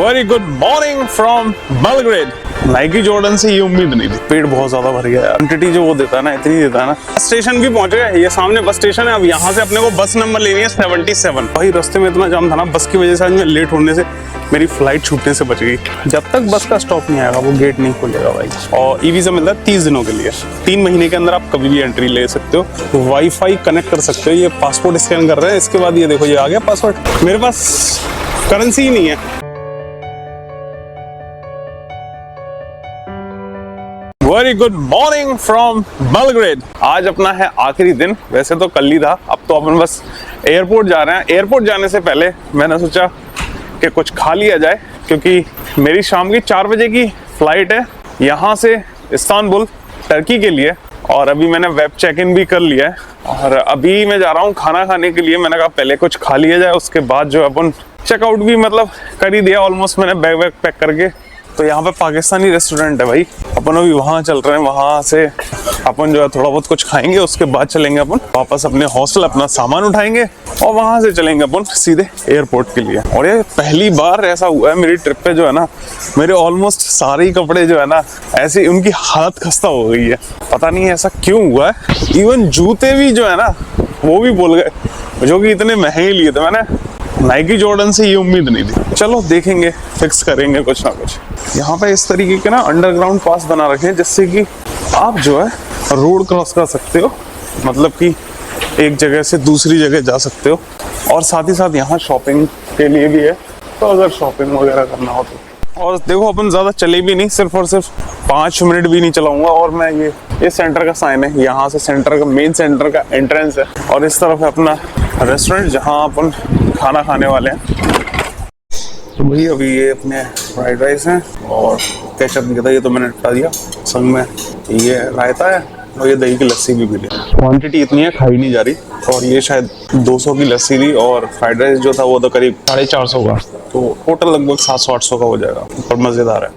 Very good morning from Belgrade. Nike Jordan से ये उम्मीद नहीं थी। पेट बहुत ज्यादा भर गया यार। क्वांटिटी जो वो देता है ना, इतनी देता है ना। स्टेशन भी पहुंच गए, ये सामने बस स्टेशन है। अब यहाँ से अपने को बस नंबर लेनी है 77। भाई रास्ते में इतना जाम था ना, बस की वजह से आज मैं लेट होने से मेरी फ्लाइट छूटने से बच गई। जब तक बस का स्टॉप नहीं आएगा वो गेट नहीं खुलेगा भाई। और ई वीजा मिलता है 30 दिनों के लिए। 3 महीने के अंदर आप कभी भी एंट्री ले सकते हो। वाईफाई कनेक्ट कर सकते हो। ये पासपोर्ट स्कैन कर रहे हैं, इसके बाद ये देखो ये आ गया पासपोर्ट। मेरे पास करेंसी ही नहीं है। Very good morning from Belgrade. आज अपना है आखिरी दिन। वैसे तो कल ही था, अब तो अपन बस एयरपोर्ट जा रहे हैं। एयरपोर्ट जाने से पहले मैंने सोचा कि कुछ खा लिया जाए, क्योंकि मेरी शाम की 4 बजे की फ्लाइट है यहाँ से इस्तांबुल टर्की के लिए। और अभी मैंने वेब चेक इन भी कर लिया है और अभी मैं जा रहा हूँ खाना खाने के लिए। मैंने कहा पहले कुछ खा लिया जाए, उसके बाद जो अपन चेकआउट भी मतलब कर ही दिया ऑलमोस्ट मैंने बैग वैग पैक करके। तो यहाँ पे पाकिस्तानी रेस्टोरेंट है भाई, अपन अभी वहाँ चल रहे हैं। वहाँ से अपन जो है थोड़ा बहुत कुछ खाएंगे, उसके बाद चलेंगे अपन वापस अपने हॉस्टल, अपना सामान उठाएंगे और वहाँ से चलेंगे अपन सीधे एयरपोर्ट के लिए। और ये पहली बार ऐसा हुआ है मेरी ट्रिप पे जो है ना, मेरे ऑलमोस्ट सारे ही कपड़े जो है ना ऐसे उनकी हालत खस्ता हो गई है। पता नहीं ऐसा क्यों हुआ है। इवन जूते भी जो है ना वो भी बोल गए, जो कि इतने महंगे लिए थे। मैंने नाइकी जॉर्डन से ये उम्मीद नहीं थी। चलो देखेंगे, फिक्स करेंगे कुछ ना कुछ। यहाँ पे इस तरीके के ना अंडरग्राउंड पास बना रखे हैं, जिससे कि आप जो है रोड क्रॉस कर सकते हो, मतलब कि एक जगह से दूसरी जगह जा सकते हो। और साथ ही साथ यहाँ शॉपिंग के लिए भी है, तो अगर शॉपिंग वगैरह करना हो तो। और देखो अपन ज़्यादा चले भी नहीं, सिर्फ और सिर्फ 5 मिनट भी नहीं चलाऊंगा। और मैं ये सेंटर का साइन है, यहाँ से सेंटर का मेन सेंटर का एंट्रेंस है। और इस तरफ है अपना रेस्टोरेंट जहाँ अपन खाना खाने वाले हैं। तो भाई अभी ये अपने फ्राइड राइस हैं और केचप नहीं था, ये तो मैंने हटा दिया। संग में ये रायता है और ये दही की लस्सी भी मिली। क्वांटिटी इतनी है खाई नहीं जा रही। और ये शायद 200 की लस्सी थी और फ्राइड राइस जो था वो तो करीब 450 का। तो टोटल लगभग 700-800 का हो जाएगा। पर मज़ेदार है।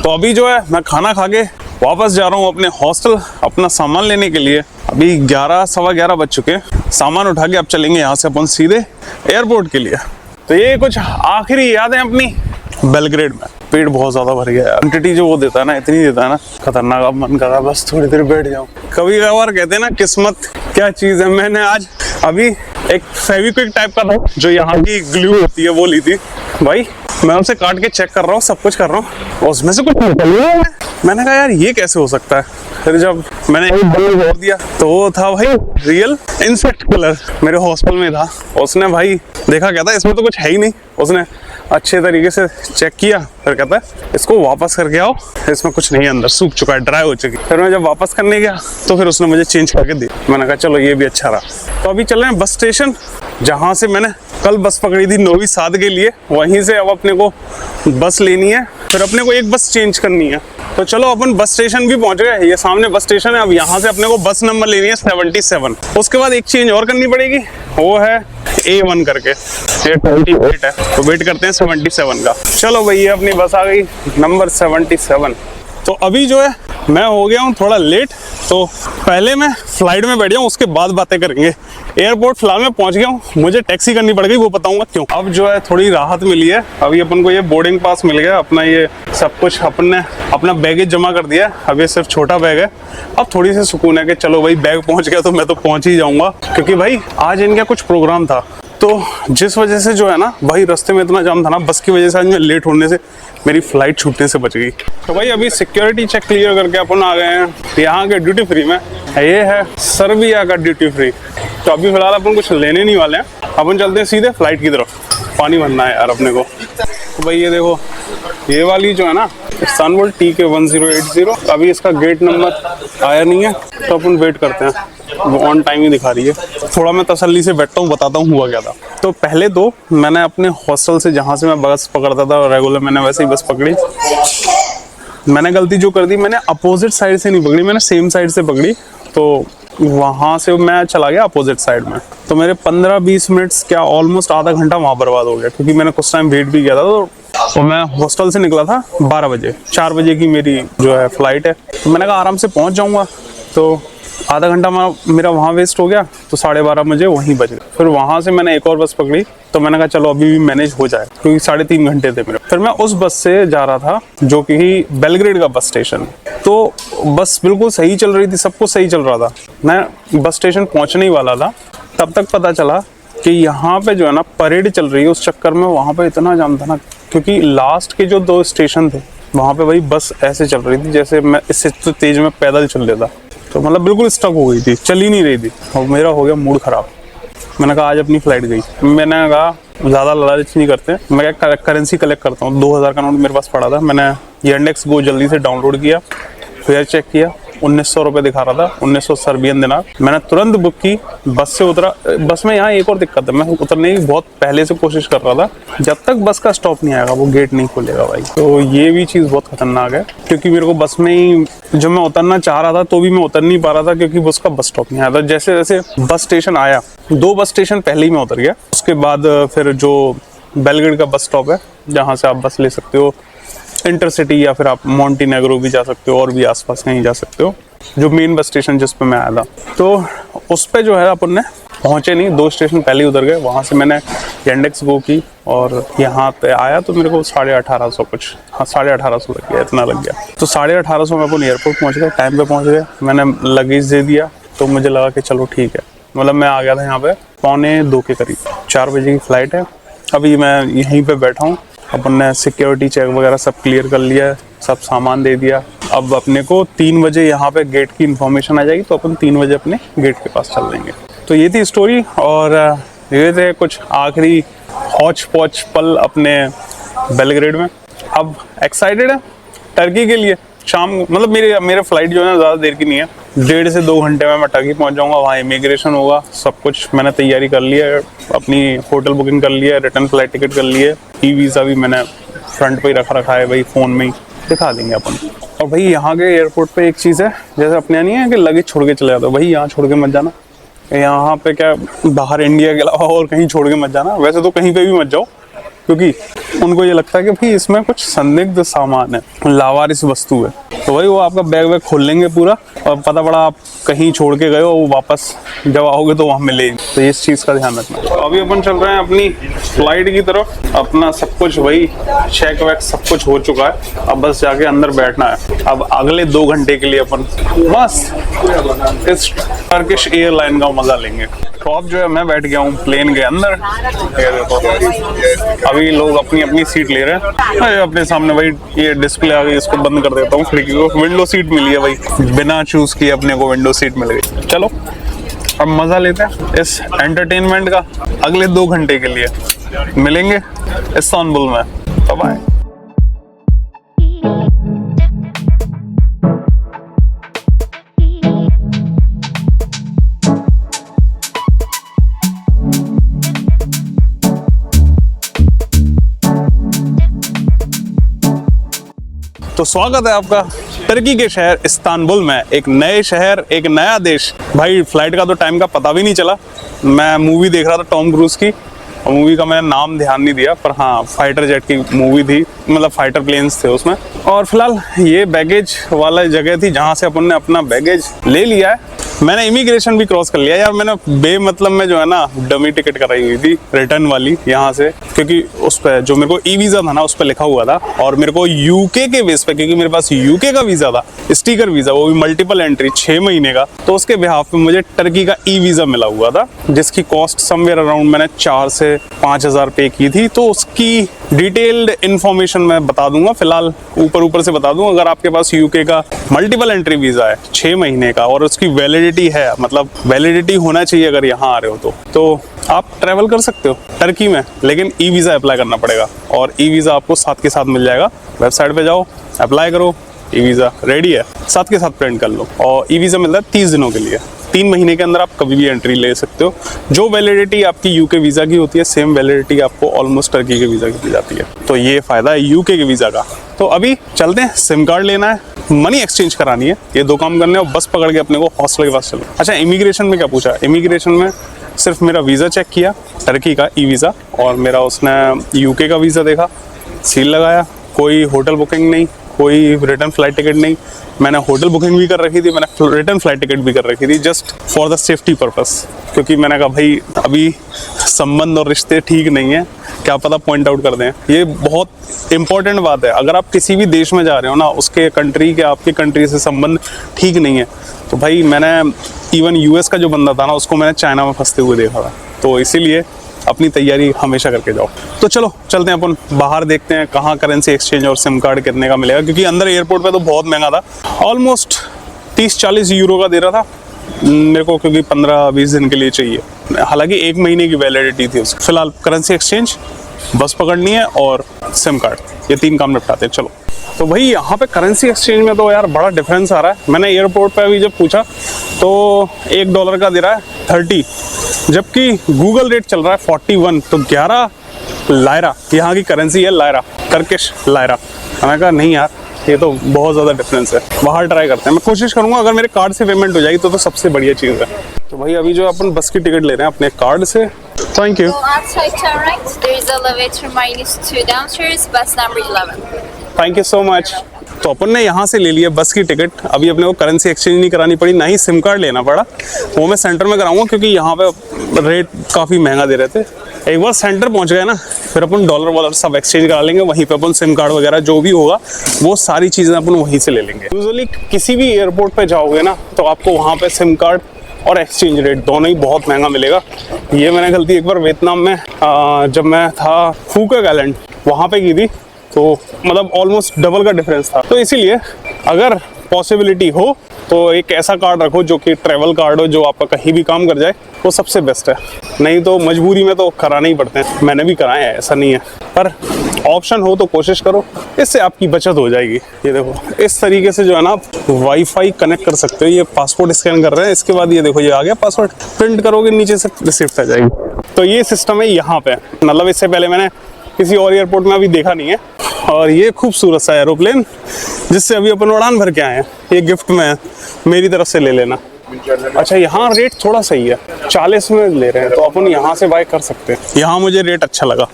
तो अभी जो है मैं खाना खा के वापस जा रहा हूँ अपने हॉस्टल अपना सामान लेने के लिए। अभी 11 सवा 11 बज चुके हैं। सामान उठा के अब चलेंगे यहाँ से अपन सीधे एयरपोर्ट के लिए। तो ये कुछ आखिरी यादें अपनी बेलग्रेड में। पेट बहुत ज्यादा भर गया यार। क्वांटिटी जो वो देता है ना, इतनी देता है ना, खतरनाक। अब मन कर रहा है बस थोड़ी देर बैठ जाऊं। कभी कभार कहते हैं ना किस्मत क्या चीज है। मैंने आज अभी एक फेविक्विक टाइप का था, जो यहाँ की ग्लू होती है, वो ली थी भाई। मैं उनसे काट के चेक कर रहा हूँ, सब कुछ कर रहा हूँ, और उसमें से कुछ निकल रहा है। मैंने कहा यार ये कैसे हो सकता है। फिर जब मैंने जोड़ दिया तो वो था भाई रियल इंसेक्ट कलर। मेरे हॉस्टल में था, उसने भाई देखा, कहता है इसमें तो कुछ है ही नहीं। उसने अच्छे तरीके से चेक किया, फिर कहता है इसको वापस करके आओ, इसमें कुछ नहीं है, अंदर सूख चुका है, ड्राई हो चुकी। फिर मैं जब वापस करने गया तो फिर उसने मुझे चेंज करके दी। मैंने कहा चलो ये भी अच्छा रहा। तो अभी चल रहे हैं बस स्टेशन, जहाँ से मैंने कल बस पकड़ी थी 9वीं 7 के लिए। वहीं से अब अपने को बस लेनी है, फिर अपने को एक बस चेंज करनी है। तो चलो अपन बस स्टेशन भी पहुंच गए। ये सामने बस स्टेशन है। अब यहाँ से अपने को बस नंबर लेनी है 77। उसके बाद एक चेंज और करनी पड़ेगी, वो है A1 करके। ये 28 है, तो वेट करते हैं 77 का। चलो भाई ये अपनी बस आ गई नंबर 77। तो अभी जो है मैं हो गया हूँ थोड़ा लेट, तो पहले मैं फ्लाइट में बैठ जाऊँ, उसके बाद बातें करेंगे। एयरपोर्ट फिलहाल मैं पहुंच गया हूँ, मुझे टैक्सी करनी पड़ गई, वो बताऊंगा क्यों। अब जो है थोड़ी राहत मिली है। अभी अपन को ये बोर्डिंग पास मिल गया, अपना ये सब कुछ अपन ने अपना बैगेज जमा कर दिया। अब ये सिर्फ छोटा बैग है। अब थोड़ी सी सुकून है कि चलो भाई बैग पहुंच गया तो मैं तो पहुंच ही जाऊंगा, क्योंकि भाई आज इनका कुछ प्रोग्राम था। तो जिस वजह से जो है ना भाई रास्ते में इतना जाम था ना, बस की वजह से आज मैं लेट होने से मेरी फ्लाइट छूटने से बच गई। तो भाई अभी सिक्योरिटी चेक क्लियर करके अपन आ गए हैं यहाँ के ड्यूटी फ्री में। ये है सर्बिया का ड्यूटी फ्री। तो अभी फिलहाल अपन कुछ लेने नहीं वाले हैं, अपन चलते हैं सीधे फ्लाइट की तरफ। पानी भरना है यार अपने को। तो भाई ये देखो, ये वाली जो है ना इस्तांबुल TK1080, अभी इसका गेट नंबर आया नहीं है, तो अपन वेट करते हैं। वो ऑन टाइम ही दिखा रही है। थोड़ा मैं तसल्ली से बैठता हूँ, बताता हूँ हुआ क्या था। तो पहले तो मैंने अपने हॉस्टल से, जहाँ से मैं बस पकड़ता था रेगुलर, मैंने वैसे ही बस पकड़ी। मैंने गलती जो कर दी, मैंने अपोजिट साइड से नहीं पकड़ी, मैंने सेम साइड से पकड़ी। तो वहाँ से मैं चला गया अपोजिट साइड में। तो मेरे 15-20 मिनट्स क्या ऑलमोस्ट आधा घंटा वहाँ बर्बाद हो गया, क्योंकि मैंने कुछ टाइम वेट भी किया था। तो मैं हॉस्टल से निकला था 12 बजे, 4 बजे की मेरी जो है फ्लाइट है। तो मैंने कहा आराम से पहुँच जाऊँगा। तो आधा घंटा मेरा वहाँ वेस्ट हो गया, तो 12:30 मुझे वहीं बज गए। फिर वहाँ से मैंने एक और बस पकड़ी, तो मैंने कहा चलो अभी भी मैनेज हो जाए, क्योंकि 3.5 घंटे थे मेरे। फिर मैं उस बस से जा रहा था जो कि बेलग्रेड का बस स्टेशन। तो बस बिल्कुल सही चल रही थी, सब कुछ सही चल रहा था। मैं बस स्टेशन पहुँचने ही वाला था, तब तक पता चला कि यहाँ पे जो है ना परेड चल रही है। उस चक्कर में वहाँ पे इतना जाम था ना, क्योंकि लास्ट के जो 2 स्टेशन थे वहाँ पे भाई बस ऐसे चल रही थी जैसे मैं इससे तो तेज में पैदल चल लेता। तो मतलब बिल्कुल स्टक हो गई थी, चल ही नहीं रही थी, और मेरा हो गया मूड खराब। मैंने कहा आज अपनी फ्लाइट गई। मैंने कहा ज़्यादा लालच नहीं करते, मैं करेंसी कलेक्ट करता हूँ। 2000 का नोट मेरे पास पड़ा था, मैंने Yandex Go जल्दी से डाउनलोड किया, फेयर चेक किया, 1900 रुपये दिखा रहा था, 1900 सर्बियन दिनार। मैंने तुरंत बुक की, बस से उतरा। बस में यहाँ एक और दिक्कत है, मैं उतरने की बहुत पहले से कोशिश कर रहा था, जब तक बस का स्टॉप नहीं आएगा वो गेट नहीं खुलेगा भाई। तो ये भी चीज़ बहुत खतरनाक है, क्योंकि मेरे को बस में ही जब मैं उतरना चाह रहा था तो भी मैं उतर नहीं पा रहा था, क्योंकि बस का बस स्टॉप नहीं आया था। जैसे जैसे बस स्टेशन आया, 2 बस स्टेशन पहले ही मैं उतर गया। उसके बाद फिर जो बेलग्रेड का बस स्टॉप है, जहाँ से आप बस ले सकते हो इंटरसिटी, या फिर आप मोंटेनेग्रो भी जा सकते हो, और भी आसपास कहीं जा सकते हो, जो मेन बस स्टेशन जिस पे मैं आया था। तो उस पे जो है अपन ने पहुंचे नहीं, 2 स्टेशन पहले ही उतर गए। वहाँ से मैंने Yandex Go की और यहाँ पे आया तो मेरे को 1850 कुछ, हाँ 1850 लग गया, इतना लग गया। तो 1850 में अपन एयरपोर्ट पहुँच गए, टाइम पे पहुँच गए। मैंने लगेज दे दिया, तो मुझे लगा कि चलो ठीक है। मतलब मैं आ गया था यहाँ पे 1:45 के करीब, 4 बजे की फ़्लाइट है। अभी मैं यहीं पर बैठा हूँ, अपन ने सिक्योरिटी चेक वगैरह सब क्लियर कर लिया है, सब सामान दे दिया। अब अपने को 3 बजे यहाँ पे गेट की इन्फॉर्मेशन आ जाएगी, तो अपन 3 बजे अपने गेट के पास चल देंगे। तो ये थी स्टोरी, और ये थे कुछ आखिरी हौच पौच पल अपने बेलग्रेड में। अब एक्साइटेड है टर्की के लिए। शाम मतलब मेरे फ्लाइट जो है ना ज़्यादा देर की नहीं है, 1.5 से 2 घंटे में मैं टर्की पहुँच जाऊँगा। वहाँ इमिग्रेशन होगा, सब कुछ मैंने तैयारी कर लिया है, अपनी होटल बुकिंग कर लिया है, रिटर्न फ्लाइट टिकट कर ली है, ई वीज़ा भी मैंने फ्रंट पे ही रखा है भाई, फ़ोन में ही दिखा देंगे अपन। और भाई यहाँ के एयरपोर्ट पे एक चीज़ है, जैसे अपने नहीं है कि लगेज छोड़ के चले जाते हो, भाई यहाँ छोड़ के मत जाना। यहाँ पे क्या बाहर इंडिया के अलावा और कहीं छोड़ के मत जाना। वैसे तो कहीं पे भी मत जाओ, क्योंकि उनको ये लगता है कि भाई इसमें कुछ संदिग्ध सामान है, लावारिस वस्तु है। तो भाई वो आपका बैग खोल लेंगे पूरा, और पता पड़ा आप कहीं छोड़ के गए हो, वो वापस जब आओगे तो वहाँ मिलेगी। तो इस चीज़ का ध्यान रखना। तो अभी अपन चल रहे हैं अपनी फ्लाइट की तरफ। अपना सब कुछ वही चेक वैक सब कुछ हो चुका है, अब बस जाके अंदर बैठना है। अब अगले 2 घंटे के लिए अपन बस इस टर्किश एयरलाइन का मजा लेंगे। तो अब जो है मैं बैठ गया हूँ प्लेन के अंदर। ये देखो अभी लोग अपनी अपनी सीट ले रहे हैं। अपने सामने भाई ये डिस्प्ले आ गई, इसको बंद कर देता हूँ। खिड़की को विंडो सीट मिली है भाई, बिना चूज किए अपने को विंडो सीट मिल गई। चलो अब मजा लेते हैं इस एंटरटेनमेंट का। अगले 2 घंटे के लिए मिलेंगे इस्तांबुल में। Bye bye. तो स्वागत है आपका टर्की के शहर इस्तांबुल में। एक नए शहर, एक नया देश। भाई फ्लाइट का तो टाइम का पता भी नहीं चला। मैं मूवी देख रहा था टॉम क्रूज की, और मूवी का मैंने नाम ध्यान नहीं दिया, पर हाँ फाइटर जेट की मूवी थी, मतलब फाइटर प्लेन्स थे उसमें। और फिलहाल ये बैगेज वाला जगह थी जहाँ से अपन ने अपना बैगेज ले लिया है। मैंने इमिग्रेशन भी क्रॉस कर लिया यार। मैंने बेमतलब में जो है ना डमी टिकट कराई हुई थी रिटर्न वाली यहाँ से, क्योंकि उस पर जो मेरे को ई वीज़ा था ना उस पर लिखा हुआ था, और मेरे को यूके के बेस पे, क्योंकि मेरे पास यूके का वीज़ा था, स्टिकर वीज़ा, वो भी मल्टीपल एंट्री 6 महीने का, तो उसके बिहाफ पे मुझे टर्की का ई वीज़ा मिला हुआ था, जिसकी कॉस्ट समवेयर अराउंड मैंने 4 से 5,000 पे की थी। तो उसकी डिटेल्ड इन्फॉर्मेशन मैं बता दूंगा, फिलहाल ऊपर से बता दूं। अगर आपके पास यूके का मल्टीपल एंट्री वीज़ा है 6 महीने का, और उसकी वैलिडिटी है, मतलब वैलिडिटी होना चाहिए अगर यहाँ आ रहे हो तो आप ट्रैवल कर सकते हो टर्की में, लेकिन ई वीज़ा अप्लाई करना पड़ेगा। और ई वीज़ा आपको साथ के साथ मिल जाएगा। वेबसाइट पे जाओ, अप्लाई करो, ई वीज़ा रेडी है, साथ के साथ प्रिंट कर लो। और ई वीज़ा मिलता है 30 दिनों के लिए। 3 महीने के अंदर आप कभी भी एंट्री ले सकते हो। जो वैलिडिटी आपकी यूके वीज़ा की होती है, सेम वैलिडिटी आपको ऑलमोस्ट टर्की के वीज़ा की दी जाती है। तो ये फ़ायदा है यूके के वीज़ा का। तो अभी चलते हैं, सिम कार्ड लेना है, मनी एक्सचेंज करानी है, ये 2 काम करने, और बस पकड़ के अपने को हॉस्टल के पास चलो। अच्छा, इमिग्रेशन में क्या पूछा? इमिग्रेशन में सिर्फ मेरा वीज़ा चेक किया, टर्की का ई वीज़ा, और मेरा उसने यूके का वीज़ा देखा, सील लगाया, कोई होटल बुकिंग नहीं, कोई रिटर्न फ्लाइट टिकट नहीं। मैंने होटल बुकिंग भी कर रखी थी, मैंने रिटर्न फ्लाइट टिकट भी कर रखी थी, just for the safety purpose, क्योंकि मैंने कहा भाई अभी संबंध और रिश्ते ठीक नहीं है, क्या पता पॉइंट आउट कर दें। ये बहुत इंपॉर्टेंट बात है। अगर आप किसी भी देश में जा रहे हो ना, उसके कंट्री के आपके कंट्री से संबंध ठीक नहीं है, तो भाई मैंने इवन यूएस का जो बंदा था ना, उसको मैंने चाइना में फंसते हुए देखा था। तो इसीलिए अपनी तैयारी हमेशा करके जाओ। तो चलो चलते हैं अपन बाहर, देखते हैं कहाँ करेंसी एक्सचेंज और सिम कार्ड कितने का मिलेगा, क्योंकि अंदर एयरपोर्ट पे तो बहुत महंगा था, ऑलमोस्ट 30-40 यूरो का दे रहा था मेरे को, क्योंकि 15-20 दिन के लिए चाहिए, हालांकि 1 महीने की वैलिडिटी थी उसकी। फिलहाल करेंसी एक्सचेंज, बस पकड़नी है और सिम कार्ड, ये 3 काम निपटाते हैं। चलो। तो भाई यहाँ पे करेंसी एक्सचेंज में तो यार बड़ा डिफरेंस आ रहा है। मैंने एयरपोर्ट पे अभी जब पूछा तो $1 का दे रहा है 30, जबकि गूगल रेट चल रहा है 41, तो 11 लायरा, यहाँ की करेंसी है लायरा, टर्किश लायरा। मैंने कहा नहीं यार, ये तो बहुत ज़्यादा डिफरेंस है, बाहर ट्राई करते हैं। मैं कोशिश करूँगा अगर मेरे कार्ड से पेमेंट हो जाएगी तो सबसे बढ़िया चीज़ है। तो भाई अभी जो अपन बस की टिकट ले रहे हैं अपने कार्ड से। Thank you. Thank you so much. तो अपन ने यहाँ से ले लिया बस की टिकट। अभी अपने को करेंसी एक्सचेंज नहीं करानी पड़ी, ना ही सिम कार्ड लेना पड़ा। वो मैं सेंटर में कराऊंगा, क्योंकि यहाँ पे रेट काफ़ी महंगा दे रहे थे। एक बार सेंटर पहुँच गए ना, फिर अपन डॉलर वॉलर सब एक्सचेंज करा लेंगे। वहीं पे अपन सिम कार्ड वगैरह जो भी होगा वो सारी चीज़ें अपन वहीं से ले लेंगे। यूजुअली किसी भी एयरपोर्ट पे जाओगे ना, तो आपको वहाँ पे सिम कार्ड और एक्सचेंज रेट दोनों ही बहुत महंगा मिलेगा। ये मैंने गलती एक बार वियतनाम में जब मैं था फूकेट आइलैंड वहाँ पे की थी, तो मतलब ऑलमोस्ट डबल का डिफरेंस था। तो इसीलिए अगर पॉसिबिलिटी हो तो एक ऐसा कार्ड रखो जो कि ट्रैवल कार्ड हो, जो आपका कहीं भी काम कर जाए, वो सबसे बेस्ट है। नहीं तो मजबूरी में तो कराने ही पड़ते हैं, मैंने भी कराए हैं, ऐसा नहीं है, पर ऑप्शन हो तो कोशिश करो, इससे आपकी बचत हो जाएगी। ये देखो इस तरीके से जो है ना आप वाईफाई कनेक्ट कर सकते हो। ये पासपोर्ट स्कैन कर रहे हैं, इसके बाद ये देखो ये आ गया पासवर्ड, प्रिंट करोगे नीचे से रिसिप्ट आ जाएगी। तो ये सिस्टम है यहाँ पे, मतलब इससे पहले मैंने किसी और एयरपोर्ट में अभी देखा नहीं है। और ये खूबसूरत सा एरोप्लेन जिससे अभी अपन उड़ान भर के आए हैं, ये गिफ्ट में है, मेरी तरफ से ले लेना। अच्छा यहाँ रेट थोड़ा सही है, 40 में ले रहे हैं, तो अपन यहाँ से बाय कर सकते हैं। यहाँ मुझे रेट अच्छा लगा,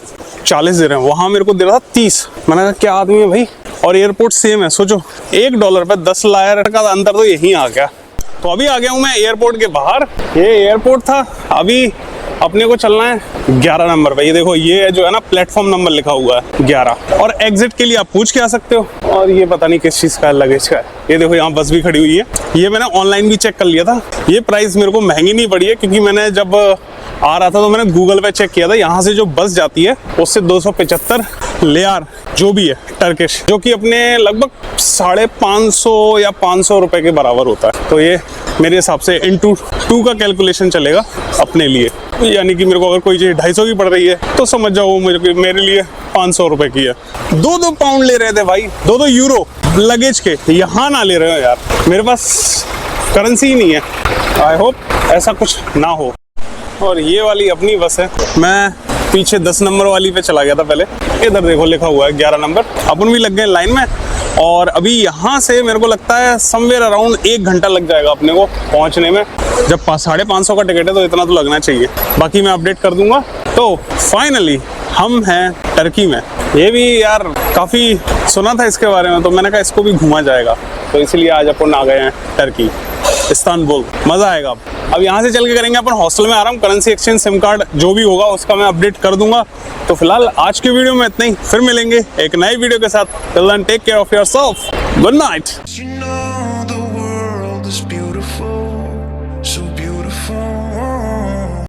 40 दे रहे हैं, वहाँ मेरे को दे रहा था 30। मैंने कहा क्या आदमी है भाई। और एयरपोर्ट सेम है, सोचो $1 पे 10 लायर का अंतर तो यहीं आ गया। तो अभी आ गया हूँ मैं एयरपोर्ट के बाहर। ये एयरपोर्ट था, अभी अपने को चलना है 11 नंबर पे। ये देखो ये जो है ना प्लेटफॉर्म नंबर लिखा हुआ है 11, और एग्जिट के लिए आप पूछ के आ सकते हो। और ये पता नहीं किस चीज़ का है, लगेज का है। ये देखो यहाँ बस भी खड़ी हुई है। ये मैंने ऑनलाइन भी चेक कर लिया था, ये प्राइस मेरे को महंगी नहीं पड़ी है, क्योंकि मैंने जब आ रहा था तो मैंने गूगल पे चेक किया था। यहाँ से जो बस जाती है उससे 275 लेयर जो भी है टर्किश, जो कि अपने लगभग 550 या 500 रुपए के बराबर होता है। तो ये मेरे हिसाब से into 2 का कैलकुलेशन चलेगा अपने लिए, यानी कि मेरे को अगर कोई चीज़ 250 की पड़ रही है तो समझ जाओ मेरे लिए 500 रुपए की है। 2-2 पाउंड ले रहे थे भाई, 2-2 यूरो लगेज के। यहाँ ना ले रहे हो यार, मेरे पास करेंसी ही नहीं है। आई होप ऐसा कुछ ना हो। और ये वाली अपनी बस है, मैं पीछे 10 नंबर वाली पे चला गया था पहले। इधर देखो लिखा हुआ है 11 नंबर। अपन भी लग गए लाइन में, और अभी यहाँ से मेरे को लगता है समवेयर अराउंड 1 घंटा लग जाएगा अपने को पहुँचने में। जब 550 का टिकट है तो इतना तो लगना चाहिए, बाकी मैं अपडेट कर दूंगा। तो फाइनली हम हैं टर्की में। ये भी यार काफ़ी सुना था इसके बारे में, तो मैंने कहा इसको भी घूमा जाएगा, तो इसलिए आज अपन आ गए हैं टर्की, इस्तांबुल। मज़ा आएगा। अब यहाँ से चल के करेंगे अपन हॉस्टल में आराम। करेंसी एक्सचेंज, सिम कार्ड जो भी होगा उसका मैं अपडेट कर दूंगा। तो फिलहाल आज के वीडियो में इतना ही, फिर मिलेंगे एक नई वीडियो के साथ। Till then take care of yourself, good night.